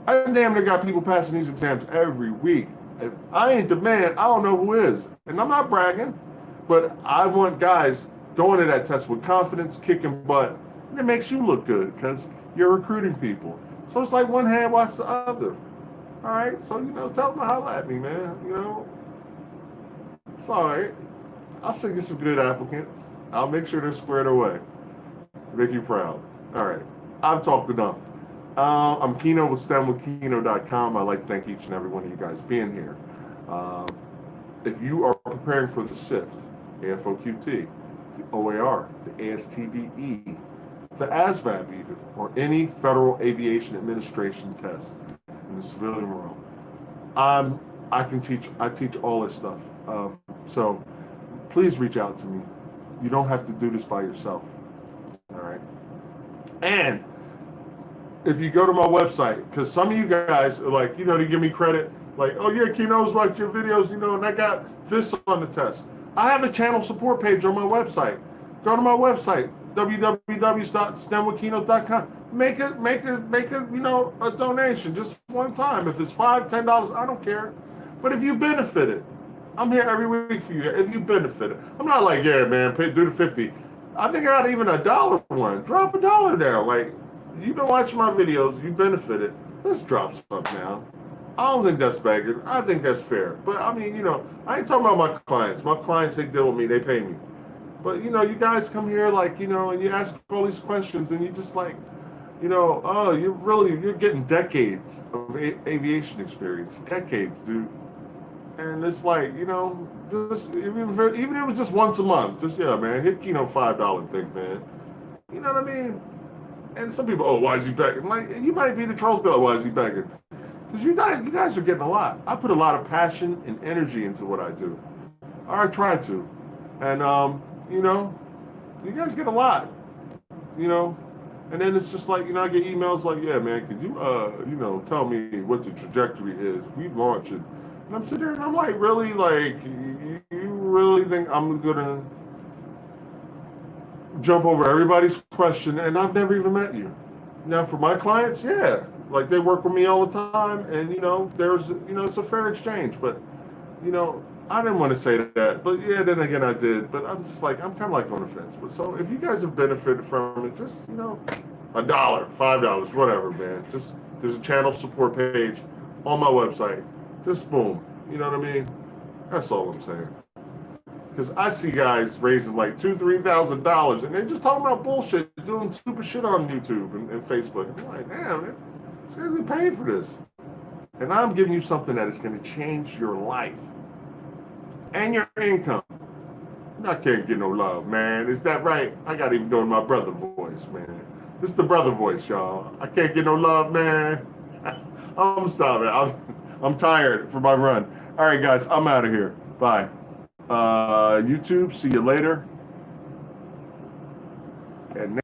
I damn near got people passing these exams every week. If I ain't the man, I don't know who is. And I'm not bragging, but I want guys going to that test with confidence, kicking butt, and it makes you look good because you're recruiting people. So it's like one hand wash the other. All right? So, tell them to holler at me, man. It's all right. I'll send you some good applicants. I'll make sure they're squared away. Make you proud. All right. I've talked enough. I'm Kino with STEMwithKino.com. I'd like to thank each and every one of you guys being here. If you are preparing for the SIFT, the Afoqt, the OAR, the ASTBE, the ASVAB even, or any Federal Aviation Administration test in the civilian world, I teach all this stuff. So please reach out to me. You don't have to do this by yourself. All right. And if you go to my website, because some of you guys are like, to give me credit, Like, oh yeah, Keno's watched your videos, and I got this on the test. I have a channel support page on my website. Go to my website, www.stemwithkeno.com. Make a, a donation just one time. If it's $5, $10, I don't care. But if you benefited, I'm here every week for you. If you benefited, I'm not like, yeah, man, do the 50. I think I got even $1 one. Drop $1 down. Like, you've been watching my videos, you benefited. Let's drop something now. I don't think that's begging. I think that's fair. But I mean, I ain't talking about my clients. My clients, they deal with me, they pay me. But you guys come here like, and you ask all these questions and you just like, oh, you're getting decades of aviation experience. Decades, dude. And it's like, just even if it was just once a month, just man, hit $5 thing, man. You know what I mean? And some people, oh, why is he begging? Like, you might be the trolls, but why is he begging? Because you guys are getting a lot. I put a lot of passion and energy into what I do. Or I try to. And, you guys get a lot. And then it's just like, I get emails like, yeah, man, could you, tell me what the trajectory is if we launch it? And I'm sitting there and I'm like, really? Like, you really think I'm going to jump over everybody's question and I've never even met you? Now, for my clients, yeah. Like, they work with me all the time and, there's, it's a fair exchange. But, I didn't want to say that. But, yeah, then again, I did. But I'm just like, I'm kind of like on the fence. But so if you guys have benefited from it, just, $1, $5, whatever, man. Just, there's a channel support page on my website. Just boom. You know what I mean? That's all I'm saying. Because I see guys raising like $2,000, $3,000 and they're just talking about bullshit, doing stupid shit on YouTube and Facebook. And I'm like, damn, man, this guy's getting paid for this. And I'm giving you something that is going to change your life and your income. I can't get no love, man. Is that right? I got to even go in my brother voice, man. This is the brother voice, y'all. I can't get no love, man. I'm sorry. I'm tired for my run. All right, guys, I'm out of here. Bye. YouTube, see you later. And